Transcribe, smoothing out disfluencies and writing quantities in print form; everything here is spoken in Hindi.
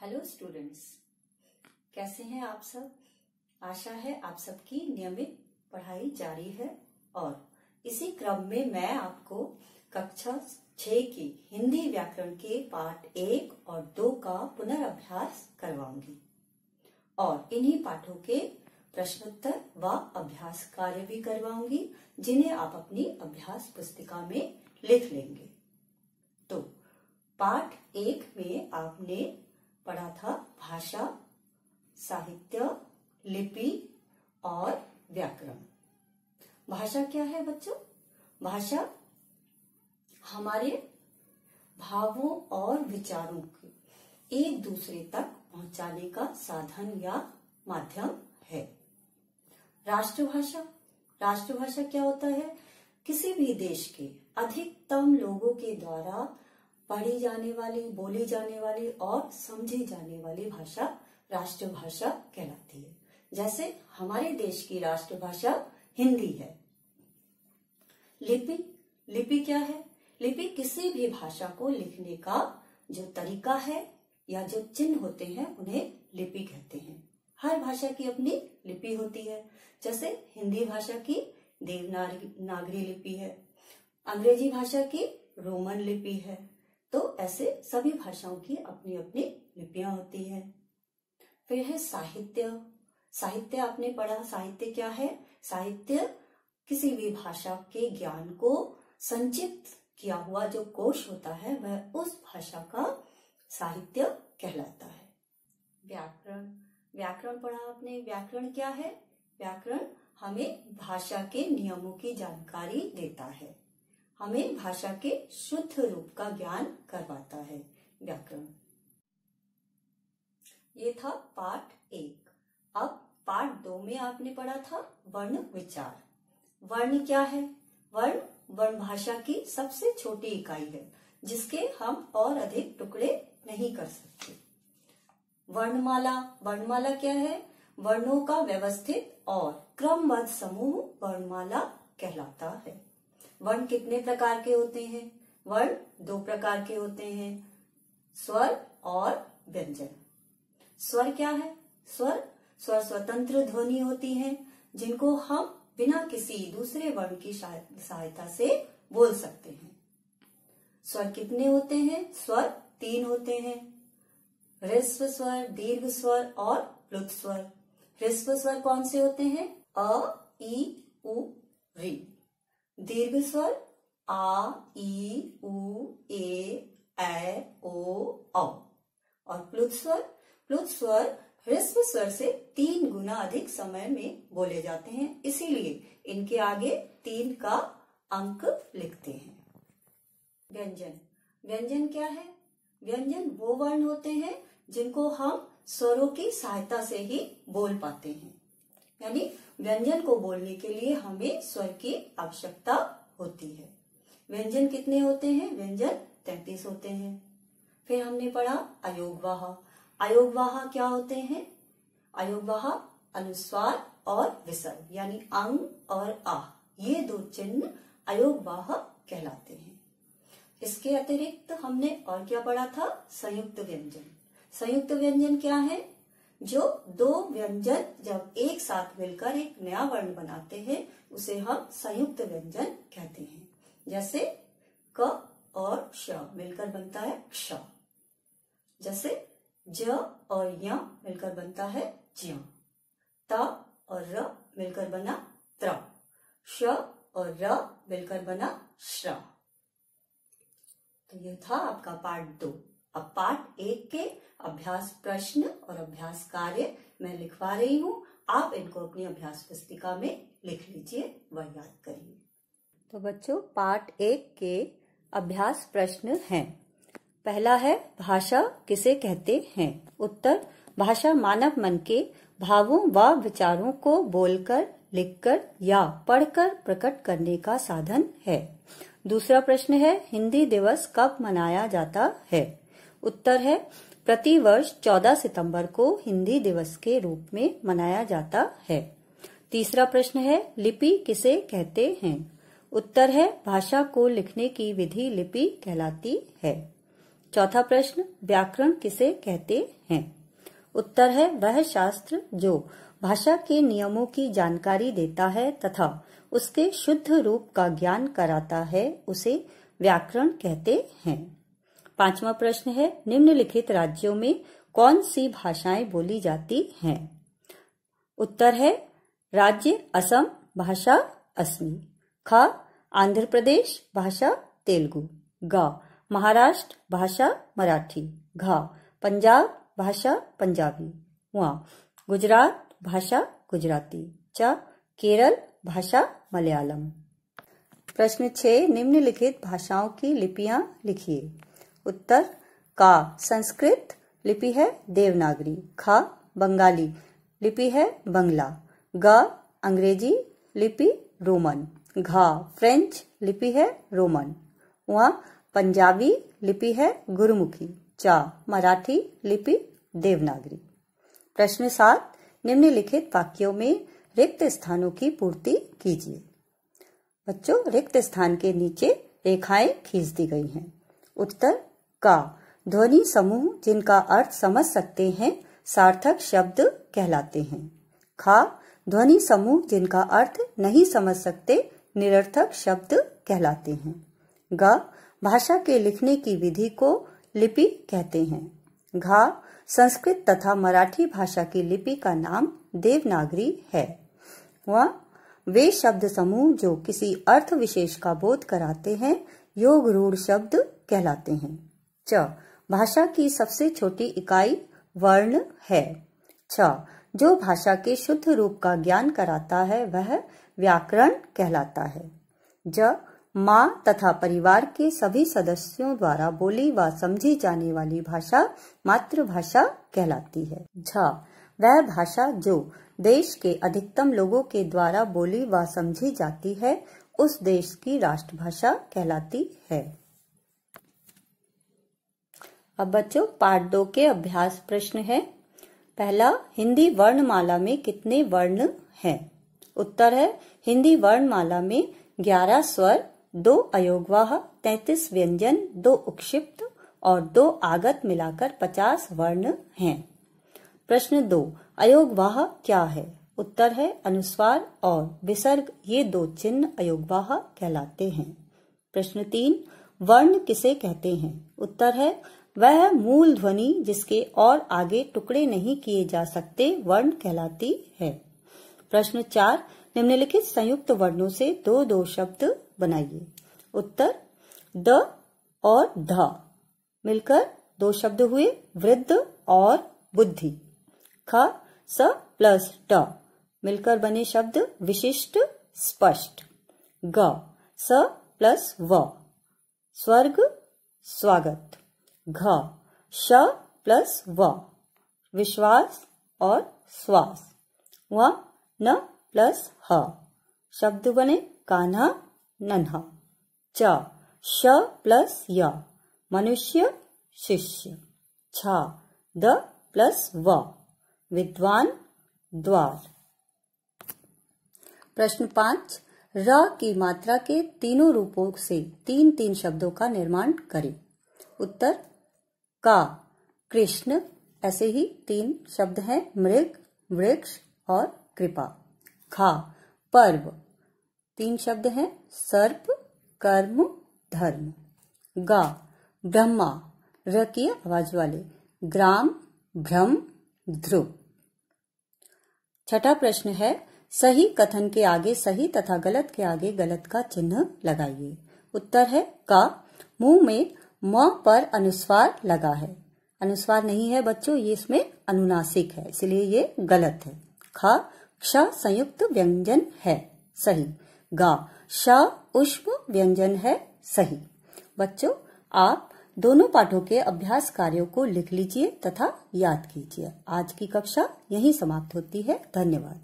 हेलो स्टूडेंट्स, कैसे हैं आप सब। आशा है आप सबकी नियमित पढ़ाई जारी है और इसी क्रम में मैं आपको कक्षा 6 की हिंदी व्याकरण के पाठ 1 और 2 का पुनर्अभ्यास करवाऊंगी और इन्हीं पाठों के प्रश्नोत्तर व अभ्यास कार्य भी करवाऊंगी, जिन्हें आप अपनी अभ्यास पुस्तिका में लिख लेंगे। तो पाठ 1 में आपने पढ़ा था भाषा, साहित्य, लिपि और व्याकरण। भाषा क्या है बच्चों? भाषा हमारे भावों और विचारों को एक दूसरे तक पहुंचाने का साधन या माध्यम है। राष्ट्रभाषा, राष्ट्रभाषा क्या होता है? किसी भी देश के अधिकतम लोगों के द्वारा पढ़ी जाने वाली, बोली जाने वाली और समझी जाने वाली भाषा राष्ट्रभाषा कहलाती है। जैसे हमारे देश की राष्ट्रभाषा हिंदी है। लिपि, लिपि क्या है? लिपि किसी भी भाषा को लिखने का जो तरीका है या जो चिन्ह होते हैं उन्हें लिपि कहते हैं। हर भाषा की अपनी लिपि होती है। जैसे हिंदी भाषा की देवनागरी लिपि है, अंग्रेजी भाषा की रोमन लिपि है। तो ऐसे सभी भाषाओं की अपनी अपनी लिपियां होती है। फिर है साहित्य। साहित्य आपने पढ़ा, साहित्य क्या है? साहित्य किसी भी भाषा के ज्ञान को संचित किया हुआ जो कोश होता है वह उस भाषा का साहित्य कहलाता है। व्याकरण, व्याकरण पढ़ा आपने। व्याकरण क्या है? व्याकरण हमें भाषा के नियमों की जानकारी देता है, हमें भाषा के शुद्ध रूप का ज्ञान करवाता है व्याकरण। ये था पाठ 1। अब पाठ 2 में आपने पढ़ा था वर्ण विचार। वर्ण क्या है? वर्ण वर्ण भाषा की सबसे छोटी इकाई है, जिसके हम और अधिक टुकड़े नहीं कर सकते। वर्णमाला, वर्णमाला क्या है? वर्णों का व्यवस्थित और क्रमबद्ध समूह वर्णमाला कहलाता है। वर्ण कितने प्रकार के होते हैं? वर्ण 2 प्रकार के होते हैं, स्वर और व्यंजन। स्वर क्या है? स्वर स्वर स्वतंत्र ध्वनि होती हैं, जिनको हम बिना किसी दूसरे वर्ण की सहायता से बोल सकते हैं। स्वर कितने होते हैं? स्वर 3 होते हैं, ह्रस्व स्वर, दीर्घ स्वर और प्लुत स्वर। ह्रस्व स्वर कौन से होते हैं? अ, ई, उ, री। दीर्घ स्वर आ, ई, उ, ए, ऐ, ओ, औ। और प्लुत स्वर, प्लुत स्वर ह्रस्व स्वर से 3 गुना अधिक समय में बोले जाते हैं, इसीलिए इनके आगे 3 का अंक लिखते हैं। व्यंजन, व्यंजन क्या है? व्यंजन वो वर्ण होते हैं जिनको हम स्वरों की सहायता से ही बोल पाते हैं। यानी व्यंजन को बोलने के लिए हमें स्वर की आवश्यकता होती है। व्यंजन कितने होते हैं? व्यंजन 33 होते हैं। फिर हमने पढ़ा अयोगवाह। अयोगवाह क्या होते हैं? अयोगवाह अनुस्वार और विसर्ग यानी अंग और आ, ये 2 चिन्ह अयोगवाह कहलाते हैं। इसके अतिरिक्त हमने और क्या पढ़ा था? संयुक्त व्यंजन। संयुक्त व्यंजन क्या है? जो 2 व्यंजन जब एक साथ मिलकर एक नया वर्ण बनाते हैं उसे हम संयुक्त व्यंजन कहते हैं। जैसे क और श मिलकर बनता है क्ष। जैसे ज और य मिलकर बनता है ज्य। त और र मिलकर बना त्र। श और र मिलकर बना श्र। तो यह था आपका पाठ 2। अब पाठ 1 के अभ्यास प्रश्न और अभ्यास कार्य मैं लिखवा रही हूँ, आप इनको अपनी अभ्यास पुस्तिका में लिख लीजिए व याद करिए। तो बच्चों, पाठ 1 के अभ्यास प्रश्न हैं। पहला है भाषा किसे कहते हैं? उत्तर, भाषा मानव मन के भावों व विचारों को बोलकर, लिखकर या पढ़कर प्रकट करने का साधन है। दूसरा प्रश्न है हिंदी दिवस कब मनाया जाता है? उत्तर है प्रतिवर्ष 14 सितंबर को हिंदी दिवस के रूप में मनाया जाता है। तीसरा प्रश्न है लिपि किसे कहते हैं? उत्तर है भाषा को लिखने की विधि लिपि कहलाती है। चौथा प्रश्न, व्याकरण किसे कहते हैं? उत्तर है वह शास्त्र जो भाषा के नियमों की जानकारी देता है तथा उसके शुद्ध रूप का ज्ञान कराता है, उसे व्याकरण कहते हैं। पांचवा प्रश्न है, निम्नलिखित राज्यों में कौन सी भाषाएं बोली जाती हैं? उत्तर है राज्य असम, भाषा असमी। ख, आंध्र प्रदेश, भाषा तेलुगु। ग, महाराष्ट्र, भाषा मराठी। घ, पंजाब, भाषा पंजाबी। व, गुजरात, भाषा गुजराती। च, केरल, भाषा मलयालम। प्रश्न 6, निम्नलिखित भाषाओं की लिपियां लिखिए। उत्तर, का संस्कृत लिपि है देवनागरी। ख, बंगाली लिपि है बंगला। ग, अंग्रेजी लिपि रोमन। घ, फ्रेंच लिपि है रोमन। व, पंजाबी लिपि है गुरुमुखी। च, मराठी लिपि देवनागरी। प्रश्न 7, निम्नलिखित वाक्यों में रिक्त स्थानों की पूर्ति कीजिए। बच्चों, रिक्त स्थान के नीचे रेखाएं खींच दी गई हैं। उत्तर, का ध्वनि समूह जिनका अर्थ समझ सकते हैं सार्थक शब्द कहलाते हैं। खा, ध्वनि समूह जिनका अर्थ नहीं समझ सकते निरर्थक शब्द कहलाते हैं। ग, भाषा के लिखने की विधि को लिपि कहते हैं। घा, संस्कृत तथा मराठी भाषा की लिपि का नाम देवनागरी है। व, वे शब्द समूह जो किसी अर्थ विशेष का बोध कराते हैं योग रूढ़ शब्द कहलाते हैं। च, भाषा की सबसे छोटी इकाई वर्ण है। छ, जो भाषा के शुद्ध रूप का ज्ञान कराता है वह व्याकरण कहलाता है। ज, माँ तथा परिवार के सभी सदस्यों द्वारा बोली व समझी जाने वाली भाषा मातृभाषा कहलाती है। झ, वह भाषा जो देश के अधिकतम लोगों के द्वारा बोली व समझी जाती है उस देश की राष्ट्रभाषा कहलाती है। अब बच्चों, पार्ट 2 के अभ्यास प्रश्न है। पहला, हिंदी वर्णमाला में कितने वर्ण हैं? उत्तर है हिंदी वर्णमाला में 11 स्वर, 2 अयोगवाह, 33 व्यंजन, 2 उपक्षिप्त और 2 आगत मिलाकर 50 वर्ण हैं। प्रश्न 2, अयोगवाह क्या है? उत्तर है अनुस्वार और विसर्ग, ये 2 चिन्ह अयोगवाह कहलाते हैं। प्रश्न 3, वर्ण किसे कहते हैं? उत्तर है वह मूल ध्वनि जिसके और आगे टुकड़े नहीं किए जा सकते वर्ण कहलाती है। प्रश्न 4, निम्नलिखित संयुक्त वर्णों से 2-2 शब्द बनाइए। उत्तर, द और ध मिलकर 2 शब्द हुए वृद्ध और बुद्धि। ख, स प्लस ट मिलकर बने शब्द विशिष्ट, स्पष्ट। ग, स प्लस व स्वर्ग, स्वागत। घ, श प्लस व विश्वास और श्वास। व, न प्लस ह शब्द बने कान्हा, नन्हा। च, श प्लस य मनुष्य, शिष्य। छ, द प्लस व विद्वान, द्वार। प्रश्न 5, र की मात्रा के तीनों रूपों से 3-3 शब्दों का निर्माण करें। उत्तर, का कृष्ण, ऐसे ही 3 शब्द हैं मृग, वृक्ष और कृपा। खा, पर्व, 3 शब्द हैं सर्प, कर्म, धर्म। गा, ब्रह्मा, र की आवाज वाले ग्राम, भ्रम, ध्रुव। छठा प्रश्न है, सही कथन के आगे सही तथा गलत के आगे गलत का चिन्ह लगाइए। उत्तर है का, मुंह में म पर अनुस्वार लगा है। अनुस्वार नहीं है बच्चों, ये इसमें अनुनासिक है, इसलिए ये गलत है। ख, क्ष संयुक्त व्यंजन है, सही। गा, श उष्म व्यंजन है, सही। बच्चों, आप दोनों पाठों के अभ्यास कार्यों को लिख लीजिए तथा याद कीजिए। आज की कक्षा यहीं समाप्त होती है। धन्यवाद।